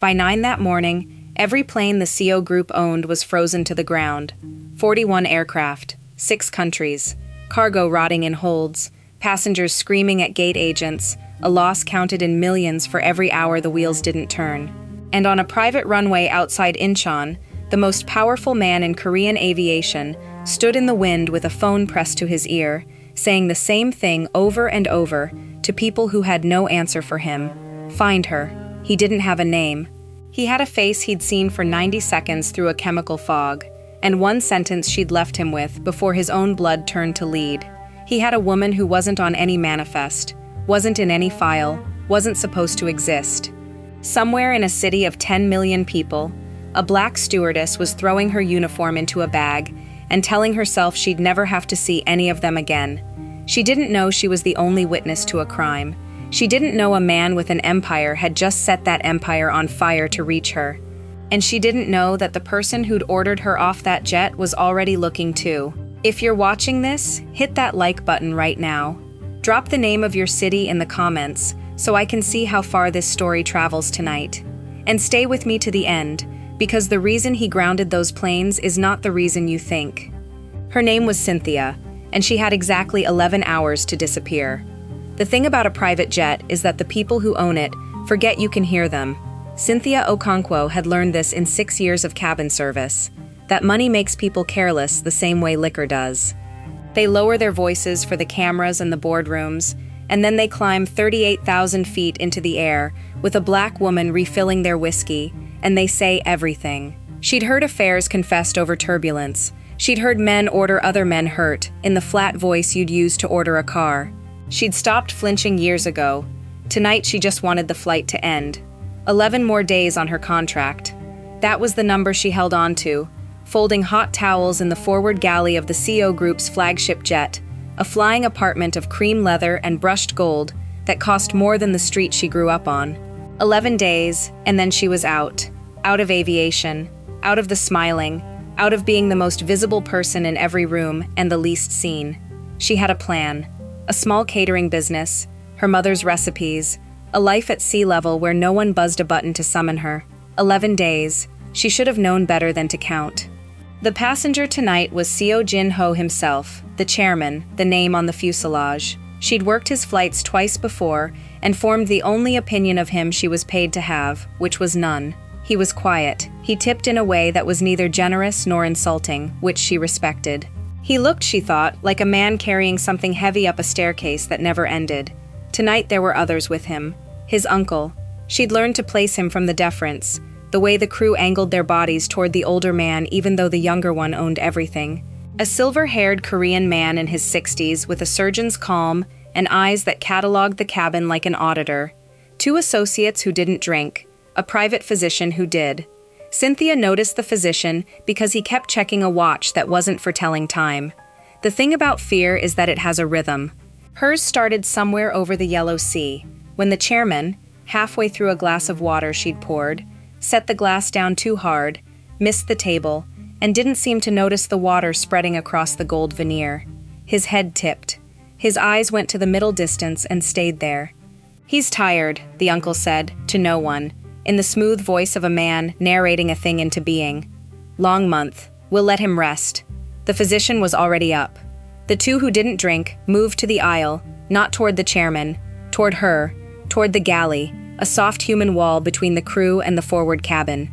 By 9 that morning, every plane the Seo Group owned was frozen to the ground. 41 aircraft, 6 countries, cargo rotting in holds, passengers screaming at gate agents, a loss counted in millions for every hour the wheels didn't turn. And on a private runway outside Incheon, the most powerful man in Korean aviation stood in the wind with a phone pressed to his ear, saying the same thing over and over to people who had no answer for him. Find her. He didn't have a name. He had a face he'd seen for 90 seconds through a chemical fog, and one sentence she'd left him with before his own blood turned to lead. He had a woman who wasn't on any manifest, wasn't in any file, wasn't supposed to exist. Somewhere in a city of 10 million people, a black stewardess was throwing her uniform into a bag and telling herself she'd never have to see any of them again. She didn't know she was the only witness to a crime. She didn't know a man with an empire had just set that empire on fire to reach her. And she didn't know that the person who'd ordered her off that jet was already looking too. If you're watching this, hit that like button right now. Drop the name of your city in the comments so I can see how far this story travels tonight. And stay with me to the end, because the reason he grounded those planes is not the reason you think. Her name was Cynthia, and she had exactly 11 hours to disappear. The thing about a private jet is that the people who own it forget you can hear them. Cynthia Okonkwo had learned this in 6 years of cabin service, that money makes people careless the same way liquor does. They lower their voices for the cameras and the boardrooms, and then they climb 38,000 feet into the air with a black woman refilling their whiskey, and they say everything. She'd heard affairs confessed over turbulence. She'd heard men order other men hurt in the flat voice you'd use to order a car. She'd stopped flinching years ago. Tonight she just wanted the flight to end. 11 more days on her contract. That was the number she held on to, folding hot towels in the forward galley of the Seo Group's flagship jet, a flying apartment of cream leather and brushed gold that cost more than the street she grew up on. 11 days, and then she was out of aviation, out of the smiling, out of being the most visible person in every room and the least seen. She had a plan, a small catering business, her mother's recipes, a life at sea level where no one buzzed a button to summon her. 11 days. She should have known better than to count. The passenger tonight was Seo Jin-ho himself, the chairman, the name on the fuselage. She'd worked his flights twice before and formed the only opinion of him she was paid to have, which was none. He was quiet. He tipped in a way that was neither generous nor insulting, which she respected. He looked, she thought, like a man carrying something heavy up a staircase that never ended. Tonight there were others with him. His uncle. She'd learned to place him from the deference, the way the crew angled their bodies toward the older man even though the younger one owned everything. A silver-haired Korean man in his 60s with a surgeon's calm and eyes that cataloged the cabin like an auditor. 2 associates who didn't drink, a private physician who did. Cynthia noticed the physician because he kept checking a watch that wasn't for telling time. The thing about fear is that it has a rhythm. Hers started somewhere over the Yellow Sea, when the chairman, halfway through a glass of water she'd poured, set the glass down too hard, missed the table, and didn't seem to notice the water spreading across the gold veneer. His head tipped. His eyes went to the middle distance and stayed there. "He's tired," the uncle said, to no one, in the smooth voice of a man narrating a thing into being. "Long month. We'll let him rest." The physician was already up. The 2 who didn't drink moved to the aisle, not toward the chairman, toward her, toward the galley, a soft human wall between the crew and the forward cabin.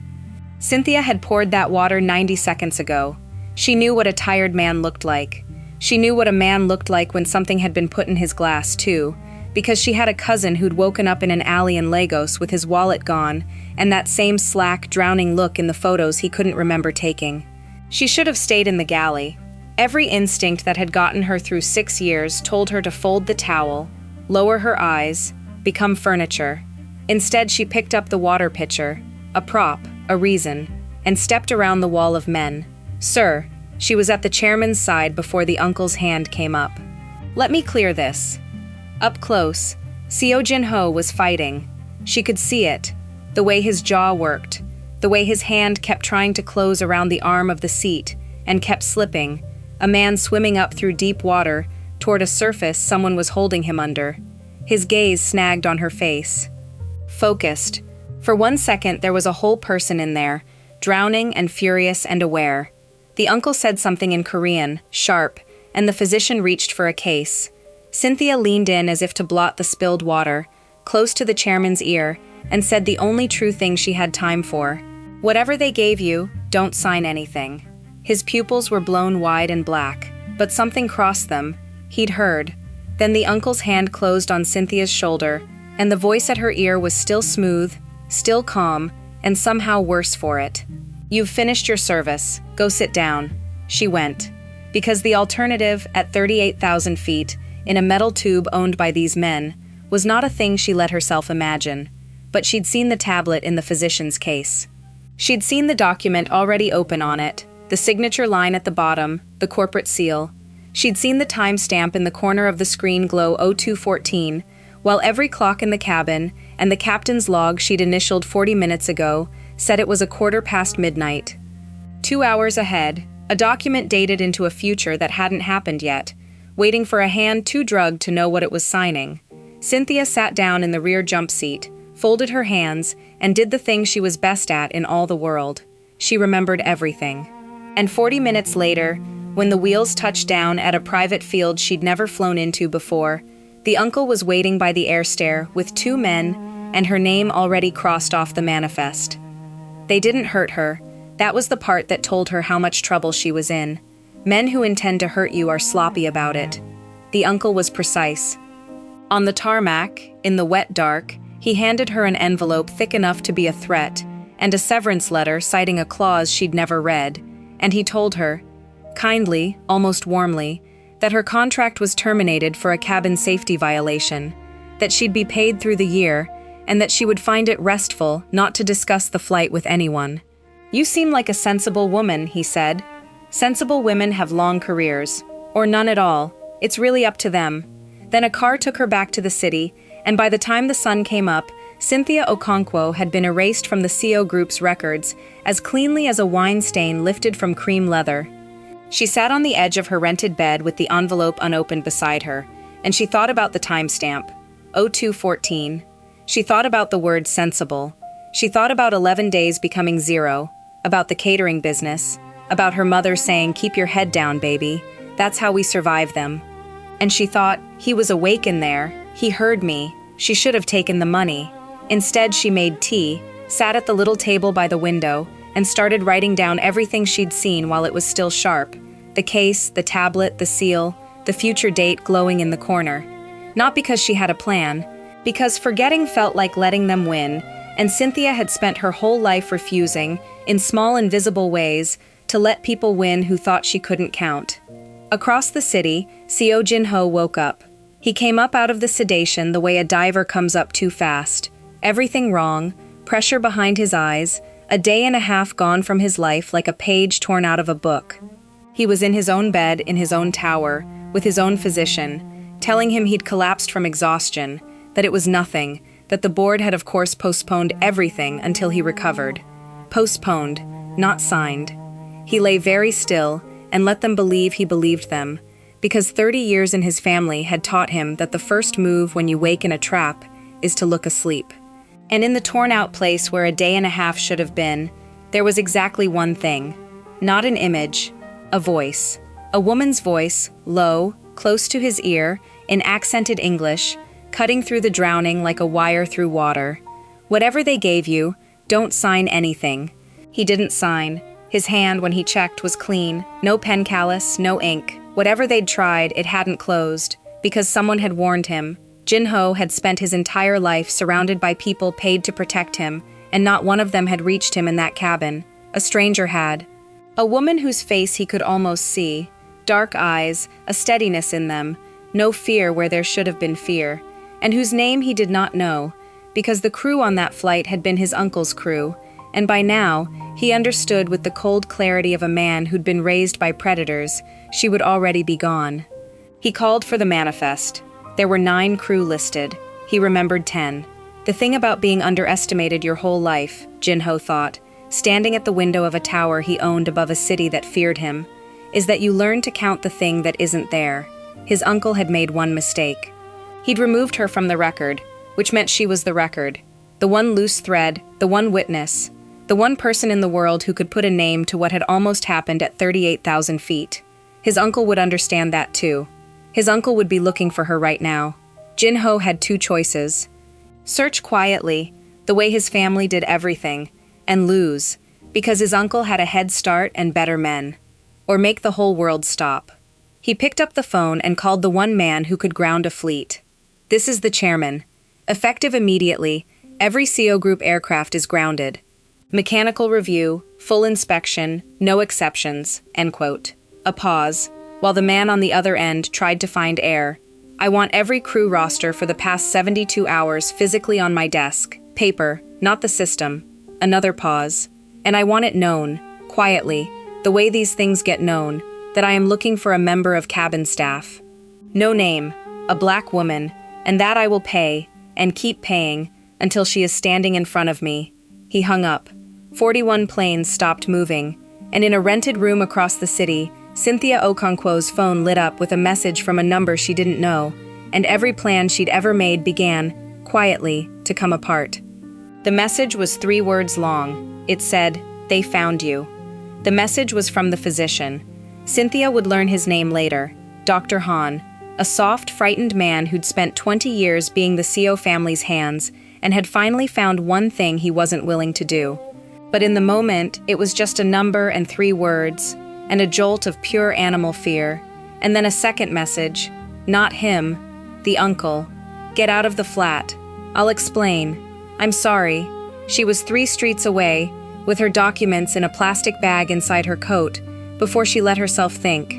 Cynthia had poured that water 90 seconds ago. She knew what a tired man looked like. She knew what a man looked like when something had been put in his glass, too, because she had a cousin who'd woken up in an alley in Lagos with his wallet gone and that same slack, drowning look in the photos he couldn't remember taking. She should have stayed in the galley. Every instinct that had gotten her through 6 years told her to fold the towel, lower her eyes, become furniture. Instead, she picked up the water pitcher, a prop, a reason, and stepped around the wall of men. "Sir," she was at the chairman's side before the uncle's hand came up. "Let me clear this." Up close, Seo Jin-ho was fighting. She could see it, the way his jaw worked, the way his hand kept trying to close around the arm of the seat and kept slipping, a man swimming up through deep water toward a surface someone was holding him under. His gaze snagged on her face. Focused, For 1 second, there was a whole person in there, drowning and furious and aware. The uncle said something in Korean, sharp, and the physician reached for a case. Cynthia leaned in as if to blot the spilled water, close to the chairman's ear, and said the only true thing she had time for. "Whatever they gave you, don't sign anything." His pupils were blown wide and black, but something crossed them. He'd heard. Then the uncle's hand closed on Cynthia's shoulder, and the voice at her ear was still smooth, still calm, and somehow worse for it. "You've finished your service. Go sit down." She went. Because the alternative, at 38,000 feet, in a metal tube owned by these men, was not a thing she let herself imagine. But she'd seen the tablet in the physician's case. She'd seen the document already open on it, the signature line at the bottom, the corporate seal. She'd seen the timestamp in the corner of the screen glow 0214, while every clock in the cabin and the captain's log she'd initialed 40 minutes ago said it was midnight. 2 hours ahead, a document dated into a future that hadn't happened yet, waiting for a hand too drugged to know what it was signing. Cynthia sat down in the rear jump seat, folded her hands, and did the thing she was best at in all the world. She remembered everything. And 40 minutes later, when the wheels touched down at a private field she'd never flown into before, the uncle was waiting by the air stair with 2 men and her name already crossed off the manifest. They didn't hurt her. That was the part that told her how much trouble she was in. Men who intend to hurt you are sloppy about it. The uncle was precise. On the tarmac, in the wet dark, he handed her an envelope thick enough to be a threat, and a severance letter citing a clause she'd never read, and he told her, kindly, almost warmly, that her contract was terminated for a cabin safety violation, that she'd be paid through the year, and that she would find it restful not to discuss the flight with anyone. "You seem like a sensible woman," he said. "Sensible women have long careers, or none at all. It's really up to them." Then a car took her back to the city, and by the time the sun came up, Cynthia Okonkwo had been erased from the Seo Group's records as cleanly as a wine stain lifted from cream leather. She sat on the edge of her rented bed with the envelope unopened beside her, and she thought about the timestamp, 0214. She thought about the word sensible. She thought about 11 days becoming 0, about the catering business, about her mother saying, "Keep your head down, baby. That's how we survive them." And she thought, he was awake in there. He heard me. She should have taken the money. Instead, she made tea, sat at the little table by the window, and started writing down everything she'd seen while it was still sharp. The case, the tablet, the seal, the future date glowing in the corner. Not because she had a plan, because forgetting felt like letting them win, and Cynthia had spent her whole life refusing, in small invisible ways, to let people win who thought she couldn't count. Across the city, Seo Jin-ho woke up. He came up out of the sedation the way a diver comes up too fast. Everything wrong, pressure behind his eyes, a day and a half gone from his life like a page torn out of a book. He was in his own bed, in his own tower, with his own physician, telling him he'd collapsed from exhaustion, that it was nothing, that the board had of course postponed everything until he recovered. Postponed, not signed. He lay very still and let them believe he believed them, because 30 years in his family had taught him that the first move when you wake in a trap is to look asleep. And in the torn-out place where a day and a half should have been, there was exactly one thing. Not an image, a voice. A woman's voice, low, close to his ear, in accented English, cutting through the drowning like a wire through water. "Whatever they gave you, don't sign anything." He didn't sign. His hand, when he checked, was clean. No pen callus, no ink. Whatever they'd tried, it hadn't closed, because someone had warned him. Jin-ho had spent his entire life surrounded by people paid to protect him, and not one of them had reached him in that cabin. A stranger had. A woman whose face he could almost see. Dark eyes, a steadiness in them, no fear where there should have been fear, and whose name he did not know, because the crew on that flight had been his uncle's crew, and by now, he understood with the cold clarity of a man who'd been raised by predators, she would already be gone. He called for the manifest. There were 9 crew listed. He remembered 10. The thing about being underestimated your whole life, Jin-ho thought, standing at the window of a tower he owned above a city that feared him, is that you learn to count the thing that isn't there. His uncle had made one mistake. He'd removed her from the record, which meant she was the record. the one loose thread, the one witness, the one person in the world who could put a name to what had almost happened at 38,000 feet. His uncle would understand that too. His uncle would be looking for her right now. Jin-ho had two choices. Search quietly, the way his family did everything, and lose, because his uncle had a head start and better men. Or make the whole world stop. He picked up the phone and called the one man who could ground a fleet. This is the chairman. Effective immediately, every Seo Group aircraft is grounded. Mechanical review, full inspection, no exceptions, end quote. A pause, while the man on the other end tried to find air. I want every crew roster for the past 72 hours physically on my desk. Paper, not the system. Another pause. And I want it known, quietly, the way these things get known, that I am looking for a member of cabin staff. No name, a black woman, and that I will pay, and keep paying, until she is standing in front of me. He hung up. 41 planes stopped moving, and in a rented room across the city, Cynthia Okonkwo's phone lit up with a message from a number she didn't know, and every plan she'd ever made began, quietly, to come apart. The message was 3 words long. It said, "They found you." The message was from the physician. Cynthia would learn his name later, Dr. Han, a soft, frightened man who'd spent 20 years being the Seo family's hands and had finally found one thing he wasn't willing to do. But in the moment, it was just a number and 3 words, and a jolt of pure animal fear, and then a second message, not him, the uncle. Get out of the flat. I'll explain. I'm sorry. She was 3 streets away, with her documents in a plastic bag inside her coat, before she let herself think.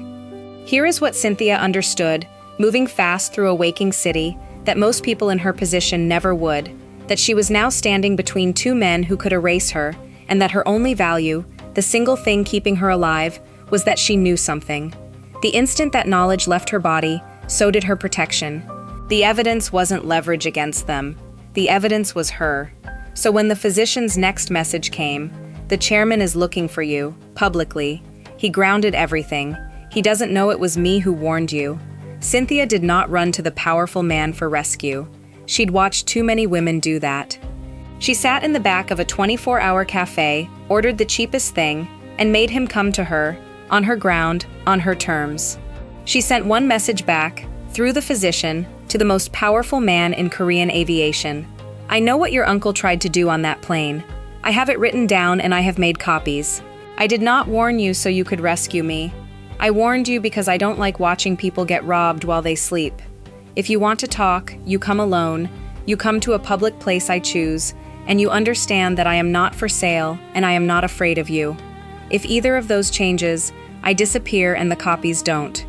Here is what Cynthia understood, moving fast through a waking city, that most people in her position never would, that she was now standing between 2 men who could erase her, and that her only value, the single thing keeping her alive, was that she knew something. The instant that knowledge left her body, so did her protection. The evidence wasn't leverage against them. The evidence was her. So when the physician's next message came, "The chairman is looking for you, publicly," he grounded everything. "He doesn't know it was me who warned you." Cynthia did not run to the powerful man for rescue. She'd watched too many women do that. She sat in the back of a 24-hour cafe, ordered the cheapest thing, and made him come to her, on her ground, on her terms. She sent one message back, through the physician, to the most powerful man in Korean aviation. "I know what your uncle tried to do on that plane. I have it written down and I have made copies. I did not warn you so you could rescue me. I warned you because I don't like watching people get robbed while they sleep. If you want to talk, you come alone, you come to a public place I choose, and you understand that I am not for sale and I am not afraid of you. If either of those changes, I disappear and the copies don't."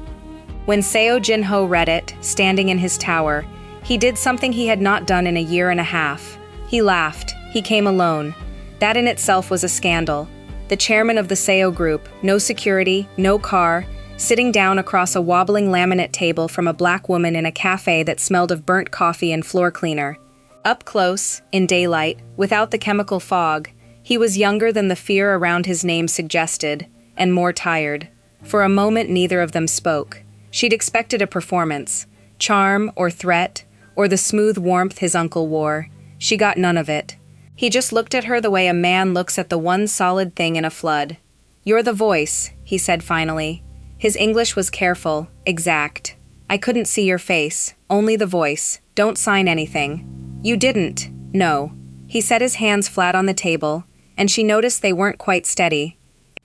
When Seo Jin-ho read it, standing in his tower, he did something he had not done in a year and a half. He laughed. He came alone. That in itself was a scandal. The chairman of the Seo Group, no security, no car, sitting down across a wobbling laminate table from a black woman in a cafe that smelled of burnt coffee and floor cleaner. Up close, in daylight, without the chemical fog, he was younger than the fear around his name suggested, and more tired. For a moment neither of them spoke. She'd expected a performance, charm or threat, or the smooth warmth his uncle wore. She got none of it. He just looked at her the way a man looks at the one solid thing in a flood. "You're the voice," he said finally. His English was careful, exact. "I couldn't see your face, only the voice. Don't sign anything." "You didn't." "No." He set his hands flat on the table, and she noticed they weren't quite steady.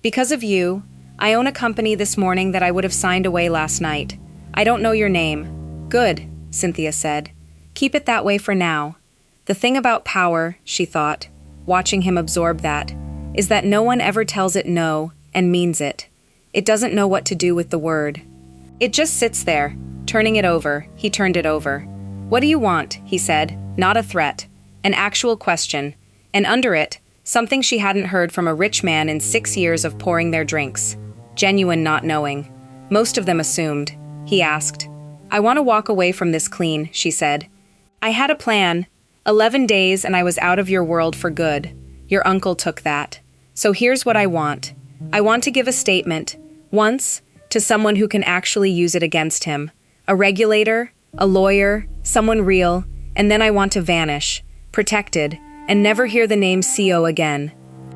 "Because of you, I own a company this morning that I would have signed away last night. I don't know your name." "Good," Cynthia said. "Keep it that way for now. The thing about power," she thought, watching him absorb that, "is that no one ever tells it no and means it. It doesn't know what to do with the word. It just sits there, turning it over." He turned it over. "What do you want?" he said, not a threat, an actual question, and under it, something she hadn't heard from a rich man in 6 years of pouring their drinks. Genuine not knowing. Most of them assumed. He asked. "I want to walk away from this clean," she said. "I had a plan. 11 days and I was out of your world for good. Your uncle took that. So here's what I want. I want to give a statement, once, to someone who can actually use it against him. A regulator, a lawyer, someone real, and then I want to vanish, protected, and never hear the name Seo again.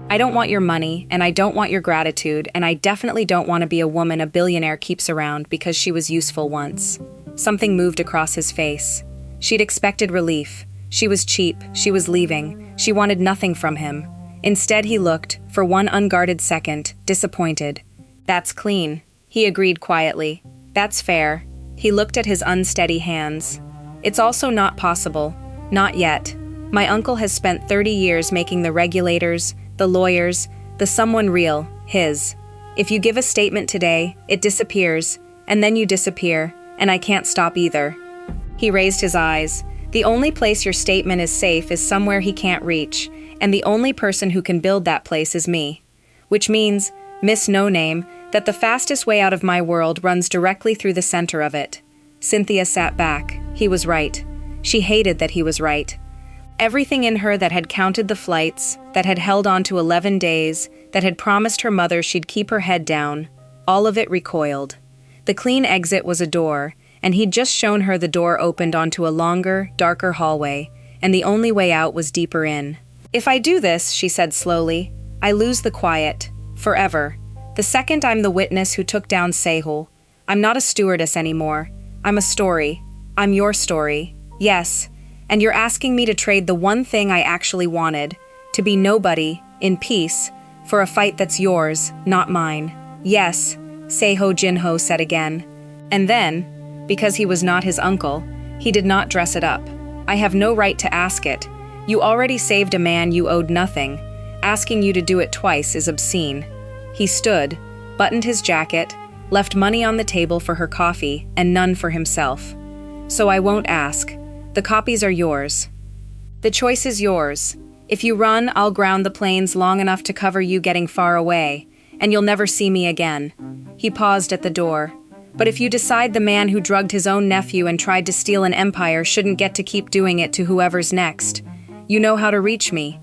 I don't want your money, and I don't want your gratitude, and I definitely don't want to be a woman a billionaire keeps around because she was useful once. Something moved across his face. She'd expected relief. She was cheap, she was leaving, she wanted nothing from him. Instead he looked, for one unguarded second, disappointed. That's clean, he agreed quietly. That's fair. He looked at his unsteady hands. It's also not possible. Not yet. My uncle has spent 30 years making the regulators, the lawyers, the someone real, his. If you give a statement today, it disappears, and then you disappear, and I can't stop either. He raised his eyes. The only place your statement is safe is somewhere he can't reach, and the only person who can build that place is me. Which means, Miss No Name, that the fastest way out of my world runs directly through the center of it. Cynthia sat back. He was right. She hated that he was right. Everything in her that had counted the flights, that had held on to 11 days, that had promised her mother she'd keep her head down, all of it recoiled. The clean exit was a door, and he'd just shown her the door opened onto a longer, darker hallway, and the only way out was deeper in. If I do this, she said slowly, I lose the quiet. Forever. The second I'm the witness who took down Seo, I'm not a stewardess anymore. I'm a story. I'm your story. Yes. And you're asking me to trade the one thing I actually wanted, to be nobody, in peace, for a fight that's yours, not mine. Yes, Seo Jin-ho said again. And then, because he was not his uncle, he did not dress it up. I have no right to ask it. You already saved a man you owed nothing. Asking you to do it twice is obscene. He stood, buttoned his jacket, left money on the table for her coffee, and none for himself. So I won't ask. The copies are yours. The choice is yours. If you run, I'll ground the planes long enough to cover you getting far away, and you'll never see me again. He paused at the door. But if you decide the man who drugged his own nephew and tried to steal an empire shouldn't get to keep doing it to whoever's next, you know how to reach me.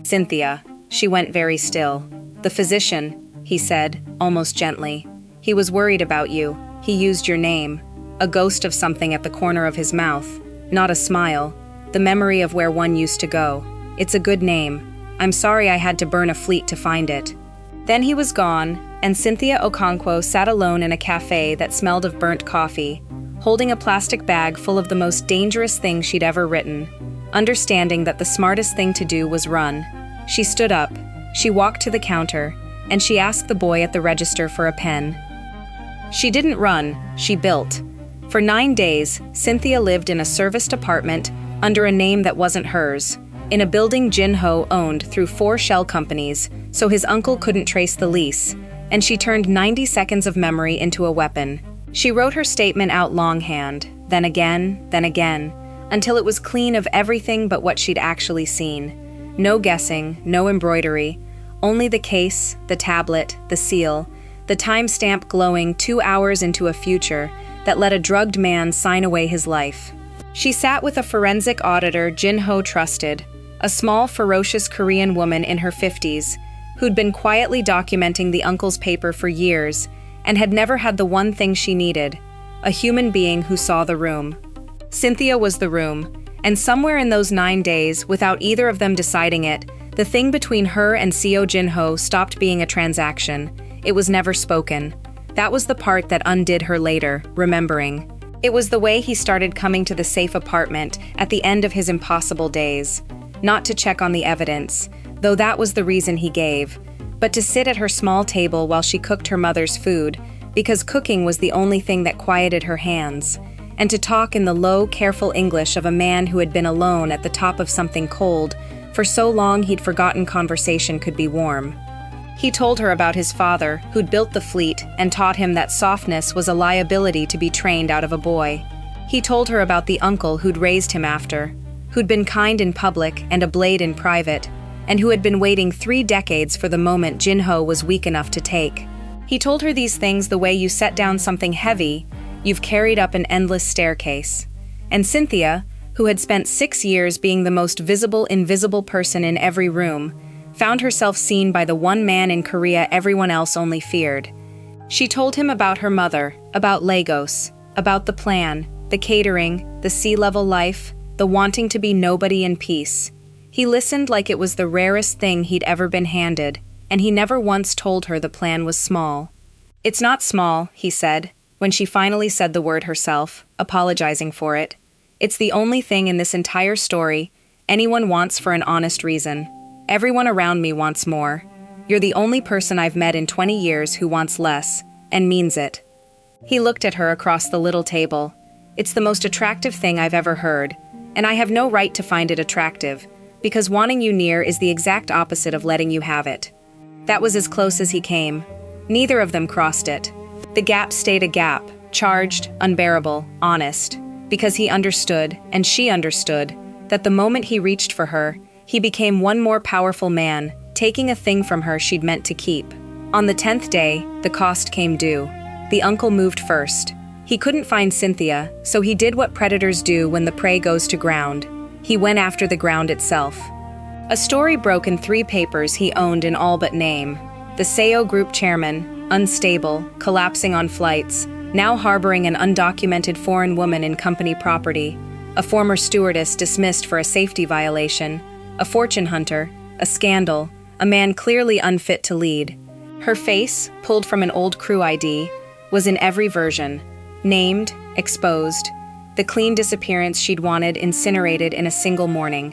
Cynthia. She went very still. The physician, he said, almost gently. He was worried about you. He used your name. A ghost of something at the corner of his mouth. Not a smile. The memory of where one used to go. It's a good name. I'm sorry I had to burn a fleet to find it. Then he was gone, and Cynthia Okonkwo sat alone in a cafe that smelled of burnt coffee, holding a plastic bag full of the most dangerous things she'd ever written, understanding that the smartest thing to do was run. She stood up, she walked to the counter, and she asked the boy at the register for a pen. She didn't run, she built. For 9 days, Cynthia lived in a serviced apartment under a name that wasn't hers, in a building Jin-ho owned through 4 shell companies, so his uncle couldn't trace the lease, and she turned 90 seconds of memory into a weapon. She wrote her statement out longhand, then again, until it was clean of everything but what she'd actually seen. No guessing, no embroidery, only the case, the tablet, the seal, the timestamp glowing 2 hours into a future that let a drugged man sign away his life. She sat with a forensic auditor Jin-ho trusted, a small, ferocious Korean woman in her 50s, who'd been quietly documenting the uncle's paper for years and had never had the one thing she needed, a human being who saw the room. Cynthia was the room, and somewhere in those 9 days, without either of them deciding it, the thing between her and Seo Jin-ho stopped being a transaction. It was never spoken. That was the part that undid her later, remembering. It was the way he started coming to the safe apartment at the end of his impossible days. Not to check on the evidence, though that was the reason he gave, but to sit at her small table while she cooked her mother's food, because cooking was the only thing that quieted her hands, and to talk in the low, careful English of a man who had been alone at the top of something cold for so long he'd forgotten conversation could be warm. He told her about his father, who'd built the fleet and taught him that softness was a liability to be trained out of a boy. He told her about the uncle who'd raised him after, who'd been kind in public and a blade in private, and who had been waiting 3 decades for the moment Jin-ho was weak enough to take. He told her these things the way you set down something heavy you've carried up an endless staircase. And Cynthia, who had spent 6 years being the most visible, invisible person in every room, found herself seen by the one man in Korea everyone else only feared. She told him about her mother, about Lagos, about the plan, the catering, the sea-level life, the wanting to be nobody in peace. He listened like it was the rarest thing he'd ever been handed, and he never once told her the plan was small. "It's not small," he said, when she finally said the word herself, apologizing for it. "It's the only thing in this entire story anyone wants for an honest reason. Everyone around me wants more. You're the only person I've met in 20 years who wants less, and means it." He looked at her across the little table. "It's the most attractive thing I've ever heard, and I have no right to find it attractive, because wanting you near is the exact opposite of letting you have it." That was as close as he came. Neither of them crossed it. The gap stayed a gap, charged, unbearable, honest, because he understood, and she understood, that the moment he reached for her, he became one more powerful man, taking a thing from her she'd meant to keep. On the 10th day, the cost came due. The uncle moved first. He couldn't find Cynthia, so he did what predators do when the prey goes to ground. He went after the ground itself. A story broke in 3 papers he owned in all but name. The Seo Group chairman, unstable, collapsing on flights, now harboring an undocumented foreign woman in company property, a former stewardess dismissed for a safety violation, a fortune hunter, a scandal, a man clearly unfit to lead. Her face, pulled from an old crew ID, was in every version. Named, exposed, the clean disappearance she'd wanted incinerated in a single morning.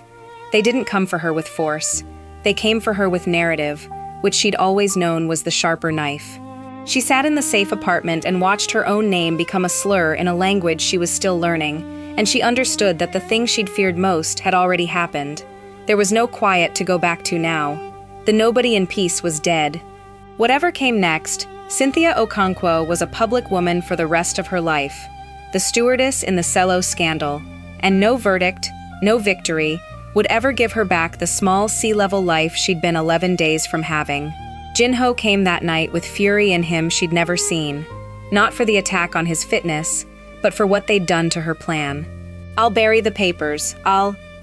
They didn't come for her with force. They came for her with narrative, which she'd always known was the sharper knife. She sat in the safe apartment and watched her own name become a slur in a language she was still learning, and she understood that the thing she'd feared most had already happened. There was no quiet to go back to now. The nobody in peace was dead. Whatever came next, Cynthia Okonkwo was a public woman for the rest of her life, the stewardess in the Celo scandal, and no verdict, no victory, would ever give her back the small sea-level life she'd been 11 days from having. Jin-ho came that night with fury in him she'd never seen, not for the attack on his fitness, but for what they'd done to her plan. "I'll bury the papers.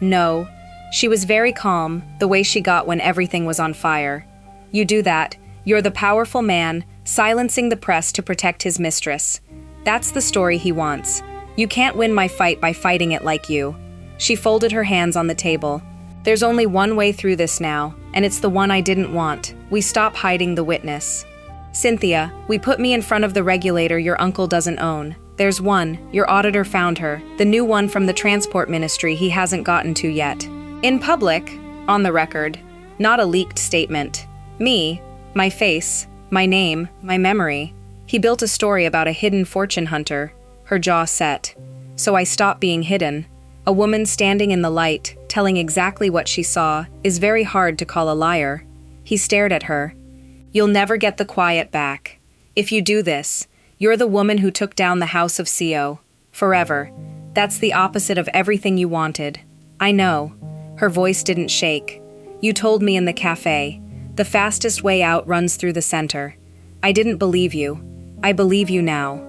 No." She was very calm, the way she got when everything was on fire. "You do that. You're the powerful man, silencing the press to protect his mistress. That's the story he wants. You can't win my fight by fighting it like you." She folded her hands on the table. "There's only one way through this now, and it's the one I didn't want. We stop hiding the witness. Cynthia, we put me in front of the regulator your uncle doesn't own. There's one, your auditor found her, the new one from the transport ministry he hasn't gotten to yet. In public, on the record, not a leaked statement. Me, my face, my name, my memory. He built a story about a hidden fortune hunter." Her jaw set. "So I stopped being hidden. A woman standing in the light, telling exactly what she saw, is very hard to call a liar." He stared at her. "You'll never get the quiet back. If you do this, you're the woman who took down the house of Seo. Forever. That's the opposite of everything you wanted. I know." Her voice didn't shake. "You told me in the cafe. The fastest way out runs through the center. I didn't believe you. I believe you now."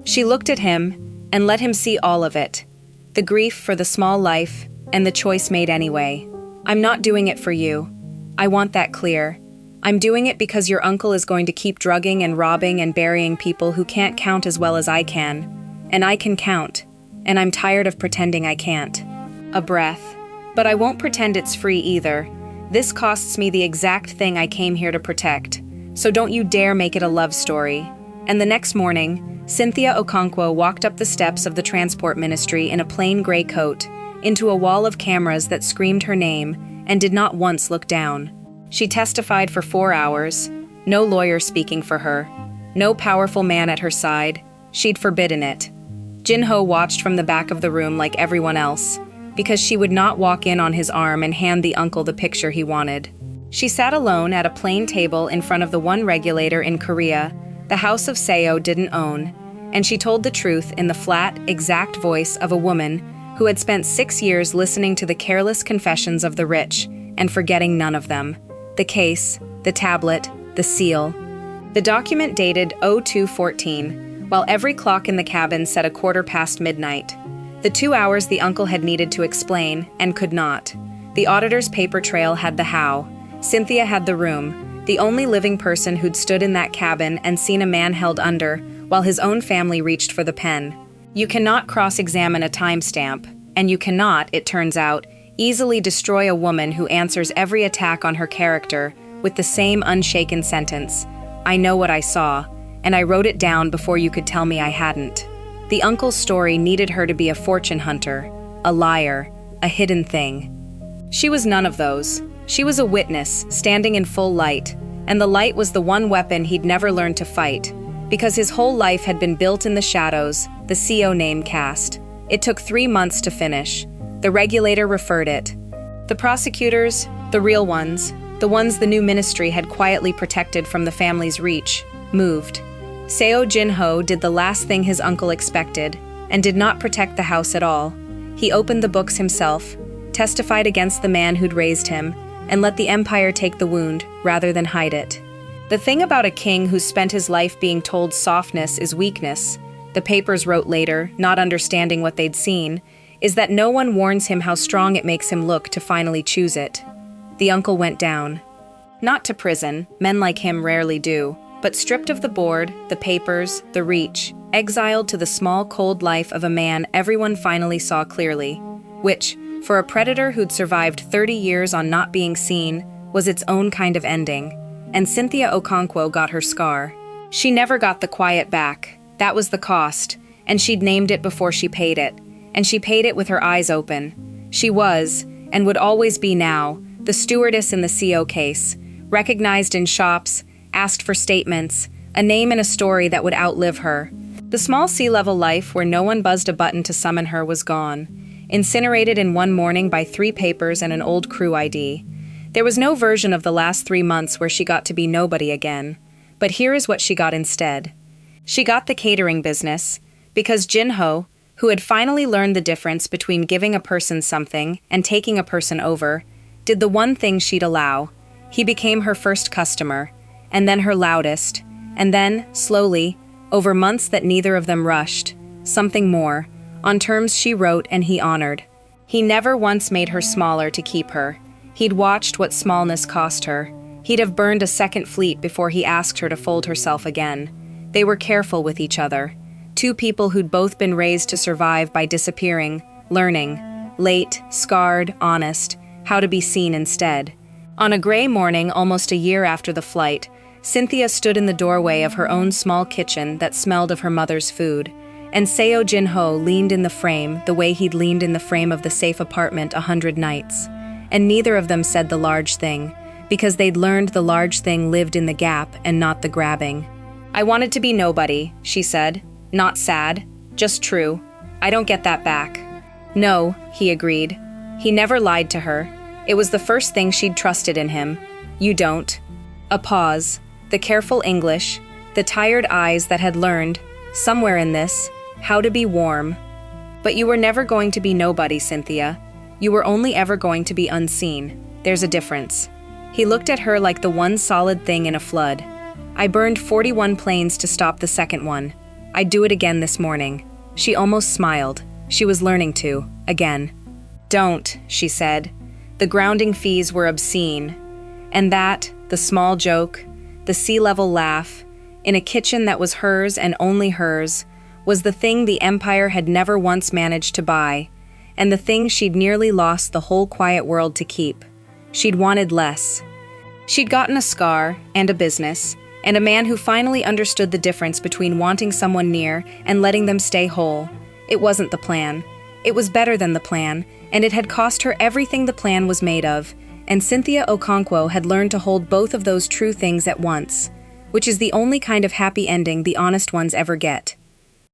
She looked at him and let him see all of it. The grief for the small life and the choice made anyway. "I'm not doing it for you. I want that clear. I'm doing it because your uncle is going to keep drugging and robbing and burying people who can't count as well as I can. And I can count. And I'm tired of pretending I can't." A breath. "But I won't pretend it's free either. This costs me the exact thing I came here to protect. So don't you dare make it a love story." And the next morning, Cynthia Okonkwo walked up the steps of the transport ministry in a plain gray coat, into a wall of cameras that screamed her name, and did not once look down. She testified for 4 hours, no lawyer speaking for her, no powerful man at her side. She'd forbidden it. Jin-ho watched from the back of the room like everyone else, because she would not walk in on his arm and hand the uncle the picture he wanted. She sat alone at a plain table in front of the one regulator in Korea the House of Seo didn't own, and she told the truth in the flat, exact voice of a woman who had spent 6 years listening to the careless confessions of the rich and forgetting none of them. The case, the tablet, the seal. The document dated 0214, while every clock in the cabin said 1:15 midnight. The 2 hours the uncle had needed to explain, and could not. The auditor's paper trail had the how. Cynthia had the room, the only living person who'd stood in that cabin and seen a man held under, while his own family reached for the pen. You cannot cross-examine a timestamp, and you cannot, it turns out, Easily destroy a woman who answers every attack on her character with the same unshaken sentence, "I know what I saw, and I wrote it down before you could tell me I hadn't." The uncle's story needed her to be a fortune hunter, a liar, a hidden thing. She was none of those. She was a witness, standing in full light, and the light was the one weapon he'd never learned to fight, because his whole life had been built in the shadows, the Seo name cast. It took 3 months to finish. The regulator referred it. The prosecutors, the real ones, the ones the new ministry had quietly protected from the family's reach, moved. Seo Jin-ho did the last thing his uncle expected, and did not protect the house at all. He opened the books himself, testified against the man who'd raised him, and let the empire take the wound rather than hide it. The thing about a king who spent his life being told softness is weakness, the papers wrote later, not understanding what they'd seen, is that no one warns him how strong it makes him look to finally choose it. The uncle went down. Not to prison, men like him rarely do, but stripped of the board, the papers, the reach, exiled to the small, cold life of a man everyone finally saw clearly, which, for a predator who'd survived 30 years on not being seen, was its own kind of ending. And Cynthia Okonkwo got her scar. She never got the quiet back. That was the cost, and she'd named it before she paid it. And she paid it with her eyes open. She was, and would always be now, the stewardess in the Seo case, recognized in shops, asked for statements, a name and a story that would outlive her. The small sea-level life where no one buzzed a button to summon her was gone, incinerated in one morning by 3 papers and an old crew ID. There was no version of the last 3 months where she got to be nobody again. But here is what she got instead. She got the catering business, because Jin-ho, who had finally learned the difference between giving a person something and taking a person over, did the one thing she'd allow. He became her first customer, and then her loudest, and then, slowly, over months that neither of them rushed, something more, on terms she wrote and he honored. He never once made her smaller to keep her. He'd watched what smallness cost her. He'd have burned a second fleet before he asked her to fold herself again. They were careful with each other. 2 people who'd both been raised to survive by disappearing, learning, late, scarred, honest, how to be seen instead. On a gray morning almost a year after the flight, Cynthia stood in the doorway of her own small kitchen that smelled of her mother's food, and Seo Jin-ho leaned in the frame the way he'd leaned in the frame of the safe apartment 100 nights. And neither of them said the large thing, because they'd learned the large thing lived in the gap and not the grabbing. "I wanted to be nobody," she said. "Not sad, just true. I don't get that back." "No," he agreed. He never lied to her. It was the first thing she'd trusted in him. "You don't." A pause, the careful English, the tired eyes that had learned, somewhere in this, how to be warm. "But you were never going to be nobody, Cynthia. You were only ever going to be unseen. There's a difference." He looked at her like the one solid thing in a flood. "I burned 41 planes to stop the second one. I'd do it again this morning." She almost smiled. She was learning to, again. "Don't," she said. The grounding fees were obscene. And that, the small joke, the sea-level laugh, in a kitchen that was hers and only hers, was the thing the empire had never once managed to buy, and the thing she'd nearly lost the whole quiet world to keep. She'd wanted less. She'd gotten a scar, and a business, and a man who finally understood the difference between wanting someone near and letting them stay whole. It wasn't the plan. It was better than the plan, and it had cost her everything the plan was made of, and Cynthia Okonkwo had learned to hold both of those true things at once, which is the only kind of happy ending the honest ones ever get.